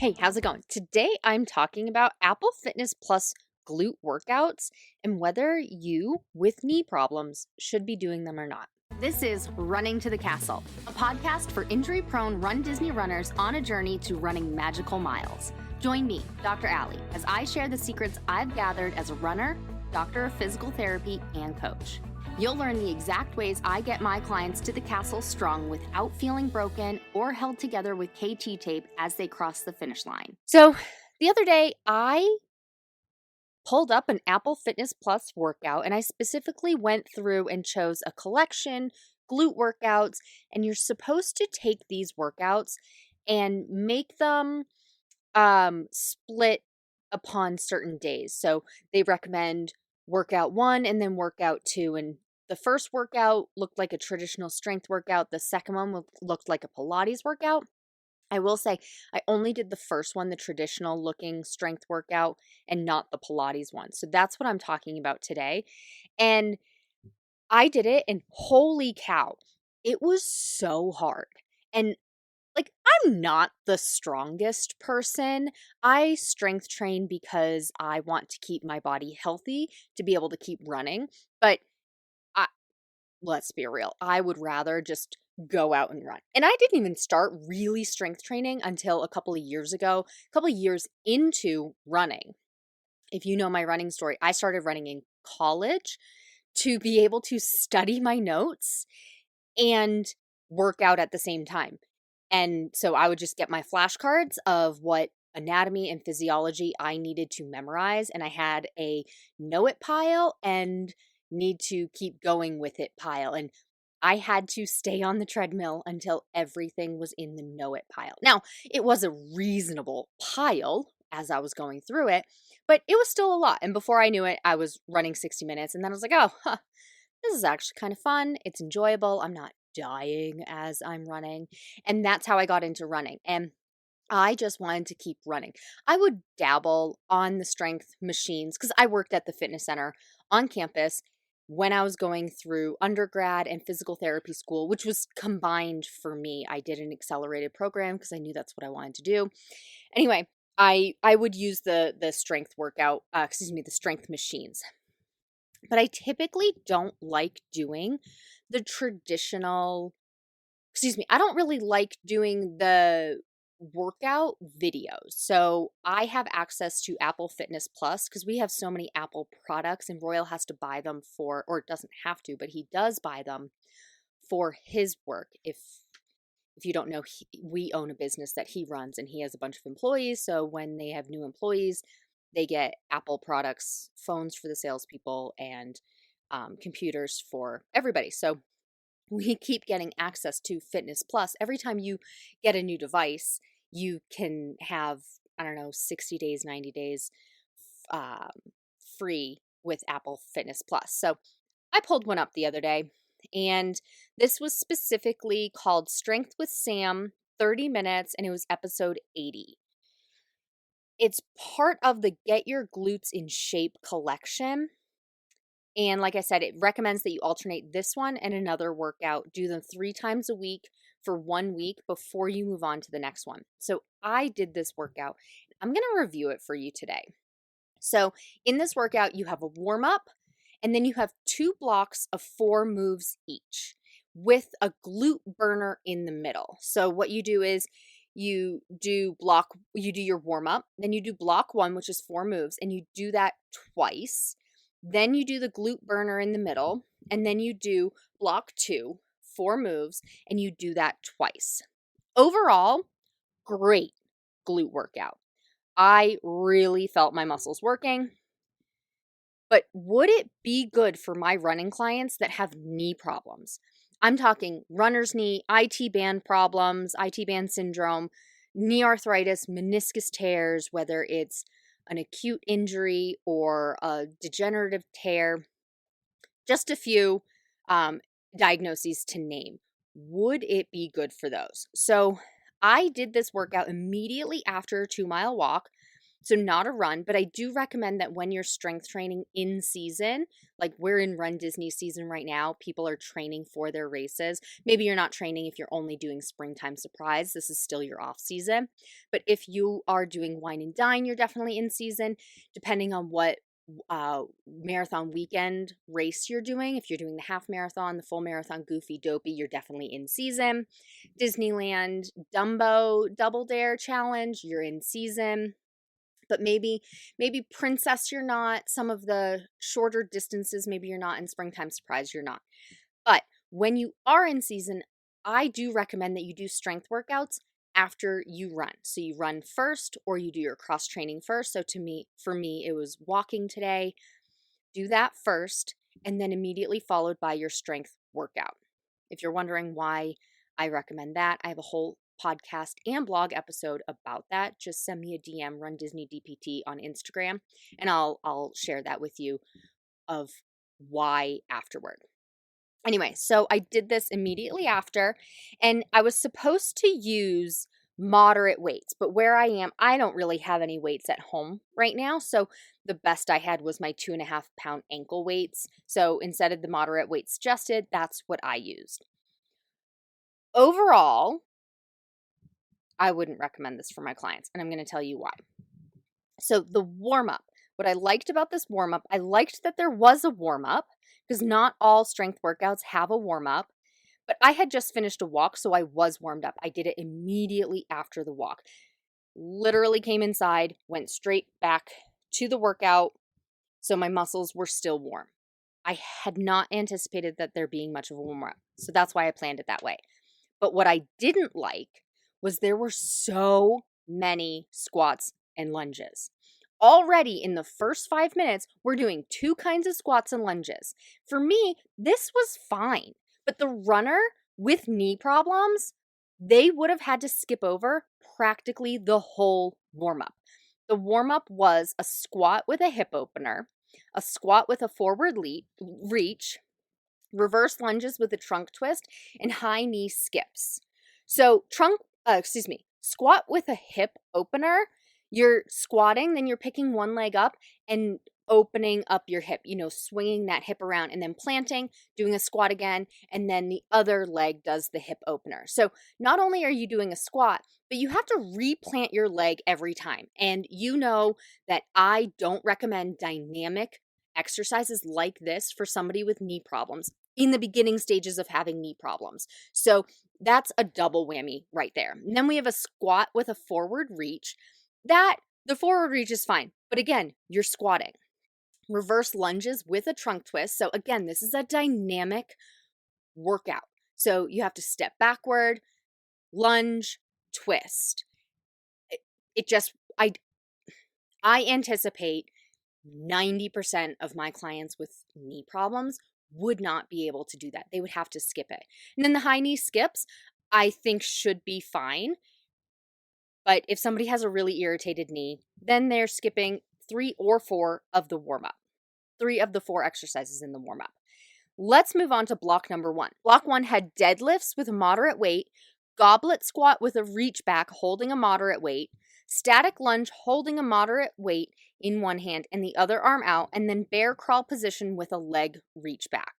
Hey, how's it going? Today I'm talking about Apple Fitness Plus glute workouts and whether you, with knee problems, should be doing them or not. This is Running to the Castle, a podcast for injury-prone RunDisney runners on a journey to running magical miles. Join me, Dr. Allie, as I share the secrets I've gathered as a runner, doctor of physical therapy, and coach. You'll learn the exact ways I get my clients to the castle strong without feeling broken or held together with KT tape as they cross the finish line. So the other day, I pulled up an Apple Fitness Plus workout, and I specifically went through and chose a collection, glute workouts, and you're supposed to take these workouts and make them split upon certain days. So they recommend workout 1 and then workout 2, and the first workout looked like a traditional strength workout. The second one looked like a Pilates workout. I will say I only did the first one, the traditional looking strength workout, and not the Pilates one. So that's what I'm talking about today. And I did it, and holy cow, it was so hard. And I'm not the strongest person. I strength train because I want to keep my body healthy to be able to keep running. But let's be real, I would rather just go out and run. And I didn't even start really strength training until a couple of years ago, a couple of years into running. If you know my running story, I started running in college to be able to study my notes and work out at the same time. And so I would just get my flashcards of what anatomy and physiology I needed to memorize. And I had a know it pile and need to keep going with it pile. And I had to stay on the treadmill until everything was in the know it pile. Now, it was a reasonable pile as I was going through it, but it was still a lot. And before I knew it, I was running 60 minutes. And then I was like, this is actually kind of fun. It's enjoyable. I'm not dying as I'm running. And that's how I got into running. And I just wanted to keep running. I would dabble on the strength machines because I worked at the fitness center on campus when I was going through undergrad and physical therapy school, which was combined for me. I did an accelerated program because I knew that's what I wanted to do. Anyway, I would use the strength workout, the strength machines. But I typically don't like doing the traditional, I don't really like doing the workout videos. So I have access to Apple Fitness Plus because we have so many Apple products, and Royal has to buy them or doesn't have to, but he does buy them for his work. If you don't know, we own a business that he runs, and he has a bunch of employees. So when they have new employees, they get Apple products, phones for the salespeople, and computers for everybody. So we keep getting access to Fitness Plus. Every time you get a new device, you can have, 60 days, 90 days free with Apple Fitness Plus. So I pulled one up the other day, and this was specifically called Strength with Sam, 30 minutes, and it was episode 80. It's part of the Get Your Glutes in Shape collection. And like I said, it recommends that you alternate this one and another workout. Do them 3 times a week for 1 week before you move on to the next one. So I did this workout. I'm going to review it for you today. So in this workout, you have a warm-up, and then you have 2 blocks of 4 moves each with a glute burner in the middle. So what you do is you do your warm-up, then you do block 1, which is 4 moves, and you do that twice. Then you do the glute burner in the middle, and then you do block 2, 4 moves, and you do that twice. Overall, great glute workout. I really felt my muscles working. But would it be good for my running clients that have knee problems? I'm talking runner's knee, IT band problems, IT band syndrome, knee arthritis, meniscus tears, whether it's an acute injury or a degenerative tear, just a few diagnoses to name. Would it be good for those? So I did this workout immediately after a 2-mile walk. So not a run, but I do recommend that when you're strength training in season, like we're in runDisney season right now, people are training for their races. Maybe you're not training if you're only doing springtime surprise. This is still your off season. But if you are doing wine and dine, you're definitely in season, depending on what marathon weekend race you're doing. If you're doing the half marathon, the full marathon, Goofy Dopey, you're definitely in season. Disneyland Dumbo Double Dare Challenge, you're in season. But maybe Princess you're not. Some of the shorter distances, maybe you're not. In springtime surprise, you're not. But when you are in season, I do recommend that you do strength workouts after you run. So you run first or you do your cross training first. So for me, it was walking today. Do that first and then immediately followed by your strength workout. If you're wondering why I recommend that, I have a whole podcast and blog episode about that. Just send me a DM, runDisney DPT on Instagram, and I'll share that with you of why afterward. Anyway, so I did this immediately after, and I was supposed to use moderate weights, but where I am, I don't really have any weights at home right now. So the best I had was my 2.5-pound ankle weights. So instead of the moderate weights suggested, that's what I used. Overall, I wouldn't recommend this for my clients, and I'm going to tell you why. So the warm-up, what I liked about this warm-up, I liked that there was a warm-up because not all strength workouts have a warm-up, but I had just finished a walk, so I was warmed up. I did it immediately after the walk. Literally came inside, went straight back to the workout, so my muscles were still warm. I had not anticipated that there being much of a warm-up, so that's why I planned it that way. But what I didn't like was there were so many squats and lunges. Already in the first 5 minutes, we're doing 2 kinds of squats and lunges. For me, this was fine, but the runner with knee problems, they would have had to skip over practically the whole warm-up. The warm-up was a squat with a hip opener, a squat with a forward reach, reverse lunges with a trunk twist, and high knee skips. So squat with a hip opener, you're squatting, then you're picking one leg up and opening up your hip, swinging that hip around and then planting, doing a squat again, and then the other leg does the hip opener. So not only are you doing a squat, but you have to replant your leg every time. And you know that I don't recommend dynamic exercises like this for somebody with knee problems in the beginning stages of having knee problems. So that's a double whammy right there. And then we have a squat with a forward reach. The forward reach is fine, but again, you're squatting. Reverse lunges with a trunk twist. So again, this is a dynamic workout. So you have to step backward, lunge, twist. I anticipate 90% of my clients with knee problems would not be able to do that. They would have to skip it. And then the high knee skips, I think should be fine. But if somebody has a really irritated knee, then they're skipping 3 or 4 of the warm-up. 3 of the 4 exercises in the warm-up. Let's move on to block number 1. Block 1 had deadlifts with a moderate weight, goblet squat with a reach back holding a moderate weight, static lunge holding a moderate weight in one hand and the other arm out, and then bear crawl position with a leg reach back.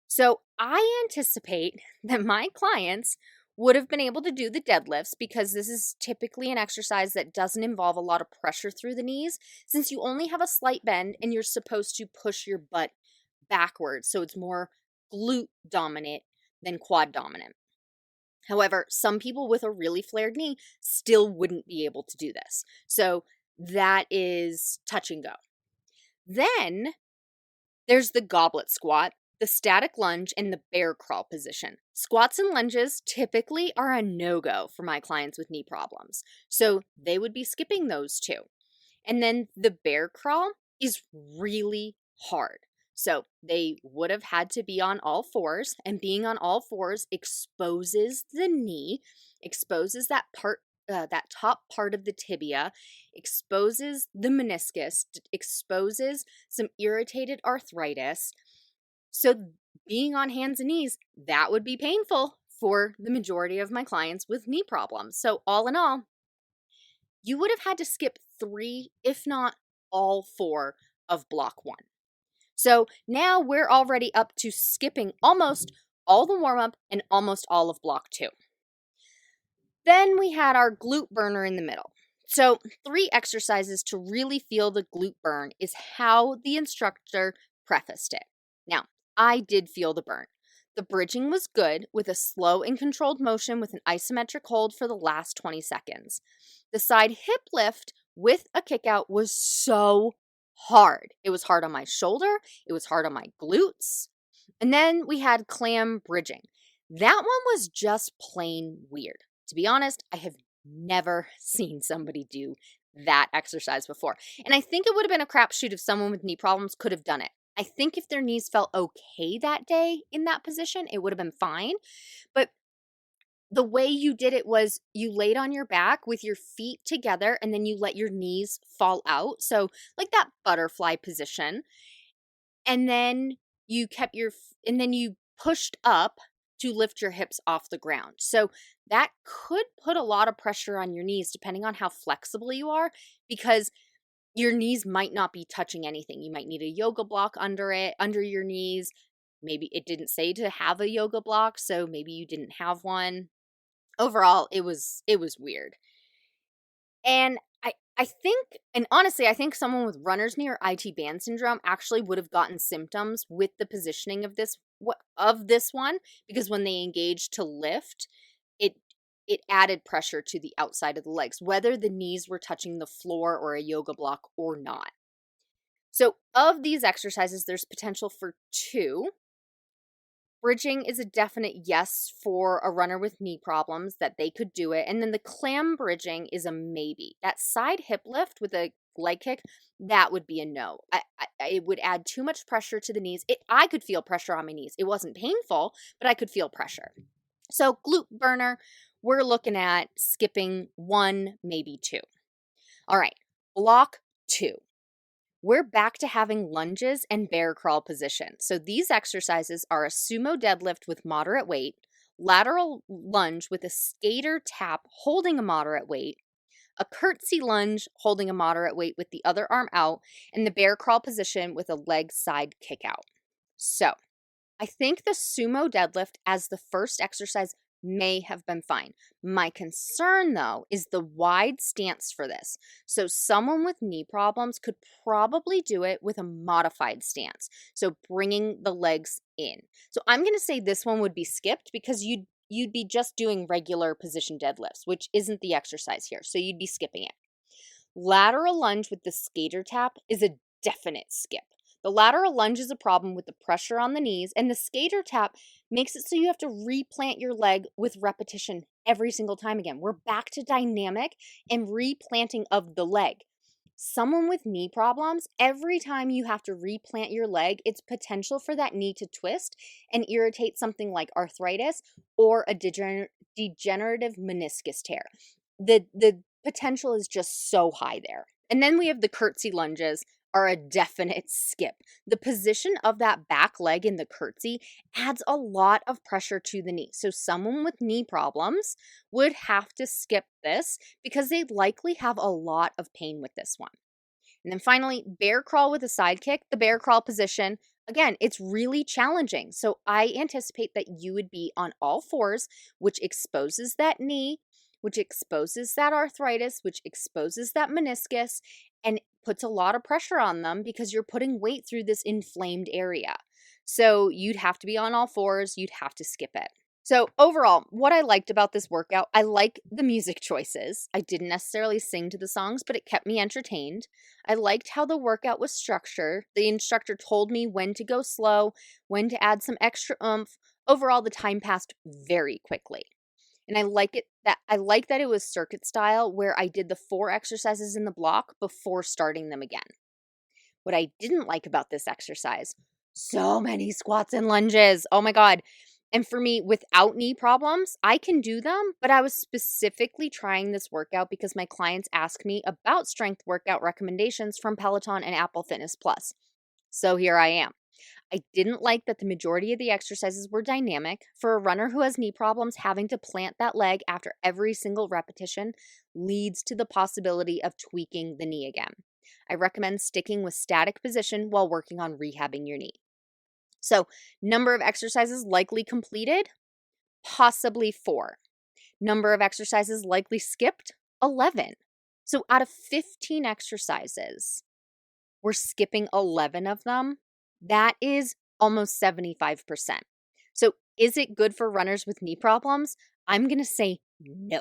So I anticipate that my clients would have been able to do the deadlifts because this is typically an exercise that doesn't involve a lot of pressure through the knees since you only have a slight bend and you're supposed to push your butt backwards. So it's more glute dominant than quad dominant. However, some people with a really flared knee still wouldn't be able to do this. So that is touch and go. Then there's the goblet squat, the static lunge, and the bear crawl position. Squats and lunges typically are a no-go for my clients with knee problems. So they would be skipping those 2. And then the bear crawl is really hard. So they would have had to be on all fours, and being on all fours exposes the knee, exposes that top part of the tibia, exposes the meniscus, exposes some irritated arthritis. So being on hands and knees, that would be painful for the majority of my clients with knee problems. So all in all, you would have had to skip 3, if not all 4 of block 1. So now we're already up to skipping almost all the warm-up and almost all of block 2. Then we had our glute burner in the middle. So 3 exercises to really feel the glute burn is how the instructor prefaced it. Now, I did feel the burn. The bridging was good with a slow and controlled motion with an isometric hold for the last 20 seconds. The side hip lift with a kick out was so hard. It was hard on my shoulder. It was hard on my glutes. And then we had clam bridging. That one was just plain weird. To be honest, I have never seen somebody do that exercise before. And I think it would have been a crapshoot if someone with knee problems could have done it. I think if their knees felt okay that day in that position, it would have been fine. But the way you did it was you laid on your back with your feet together and then you let your knees fall out. So like that butterfly position. And then you kept and then you pushed up to lift your hips off the ground. So that could put a lot of pressure on your knees depending on how flexible you are, because your knees might not be touching anything. You might need a yoga block under your knees. Maybe it didn't say to have a yoga block, so maybe you didn't have one. Overall, it was weird. And I think, and honestly, I think someone with runner's knee or IT band syndrome actually would have gotten symptoms with the positioning of this one, because when they engaged to lift, it added pressure to the outside of the legs, whether the knees were touching the floor or a yoga block or not. So of these exercises, there's potential for 2. Bridging is a definite yes for a runner with knee problems, that they could do it. And then the clam bridging is a maybe. That side hip lift with a leg kick, that would be a no. It would add too much pressure to the knees. I could feel pressure on my knees. It wasn't painful, but I could feel pressure. So glute burner, we're looking at skipping 1, maybe 2. All right, block 2. We're back to having lunges and bear crawl position. So these exercises are a sumo deadlift with moderate weight, lateral lunge with a skater tap holding a moderate weight, a curtsy lunge holding a moderate weight with the other arm out, and the bear crawl position with a leg side kick out. So I think the sumo deadlift as the first exercise may have been fine. My concern, though, is the wide stance for this. So someone with knee problems could probably do it with a modified stance, so bringing the legs in. So I'm going to say this one would be skipped, because you'd be just doing regular position deadlifts, which isn't the exercise here, so you'd be skipping it. Lateral lunge with the skater tap is a definite skip. The lateral lunge is a problem with the pressure on the knees, and the skater tap makes it so you have to replant your leg with repetition every single time again. We're back to dynamic and replanting of the leg. Someone with knee problems, every time you have to replant your leg, it's potential for that knee to twist and irritate something like arthritis or a degenerative meniscus tear. The potential is just so high there. And then we have the curtsy lunges, are a definite skip. The position of that back leg in the curtsy adds a lot of pressure to the knee. So someone with knee problems would have to skip this, because they'd likely have a lot of pain with this one. And then finally, bear crawl with a side kick. The bear crawl position, again, it's really challenging. So I anticipate that you would be on all fours, which exposes that knee, which exposes that arthritis, which exposes that meniscus, and puts a lot of pressure on them because you're putting weight through this inflamed area. So you'd have to be on all fours, you'd have to skip it. So overall, what I liked about this workout, I like the music choices. I didn't necessarily sing to the songs, but it kept me entertained. I liked how the workout was structured. The instructor told me when to go slow, when to add some extra oomph. Overall, the time passed very quickly. And I like that it was circuit style, where I did the 4 exercises in the block before starting them again. What I didn't like about this exercise, so many squats and lunges. Oh my God. And for me, without knee problems, I can do them, but I was specifically trying this workout because my clients ask me about strength workout recommendations from Peloton and Apple Fitness Plus. So here I am. I didn't like that the majority of the exercises were dynamic. For a runner who has knee problems, having to plant that leg after every single repetition leads to the possibility of tweaking the knee again. I recommend sticking with static position while working on rehabbing your knee. So, number of exercises likely completed, possibly 4. Number of exercises likely skipped, 11. So, out of 15 exercises, we're skipping 11 of them. That is almost 75%. So, is it good for runners with knee problems? I'm going to say no.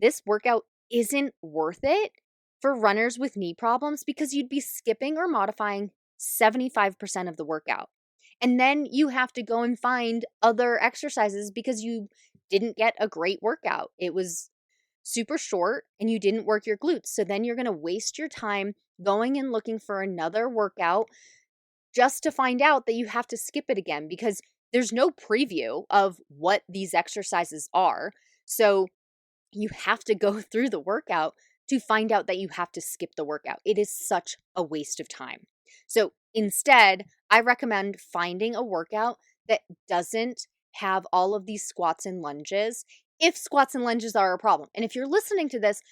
This workout isn't worth it for runners with knee problems because you'd be skipping or modifying 75% of the workout. And then you have to go and find other exercises because you didn't get a great workout. It was super short and you didn't work your glutes. So then you're going to waste your time going and looking for another workout just to find out that you have to skip it again because there's no preview of what these exercises are. So you have to go through the workout to find out that you have to skip the workout. It is such a waste of time. So instead, I recommend finding a workout that doesn't have all of these squats and lunges if squats and lunges are a problem. And if you're listening to this,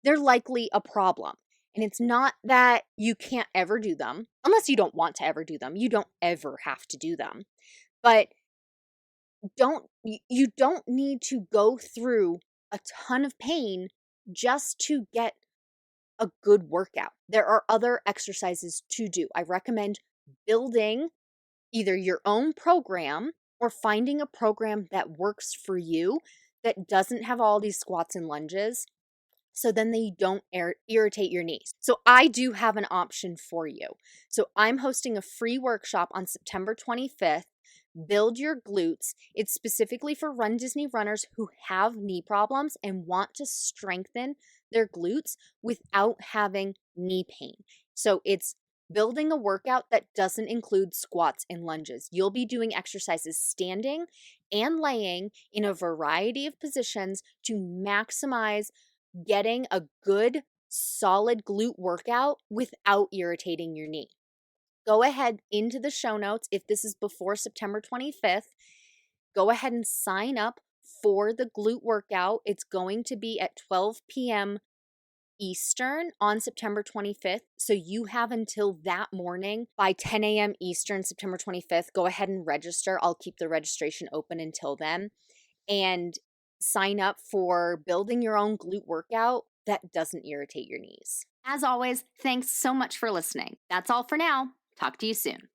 they're likely a problem. And it's not that you can't ever do them, unless you don't want to ever do them. You don't ever have to do them. But you don't need to go through a ton of pain just to get a good workout. There are other exercises to do. I recommend building either your own program or finding a program that works for you that doesn't have all these squats and lunges so then they don't irritate your knees. So I do have an option for you. So I'm hosting a free workshop on September 25th. Build your glutes. It's specifically for runDisney runners who have knee problems and want to strengthen their glutes without having knee pain. So it's building a workout that doesn't include squats and lunges. You'll be doing exercises standing and laying in a variety of positions to maximize getting a good, solid glute workout without irritating your knee. Go ahead into the show notes if this is before September 25th. Go ahead and sign up for the glute workout. It's going to be at 12 p.m. Eastern on September 25th. So you have until that morning by 10 a.m. Eastern, September 25th. Go ahead and register. I'll keep the registration open until then. And sign up for building your own glute workout that doesn't irritate your knees. As always, thanks so much for listening. That's all for now. Talk to you soon.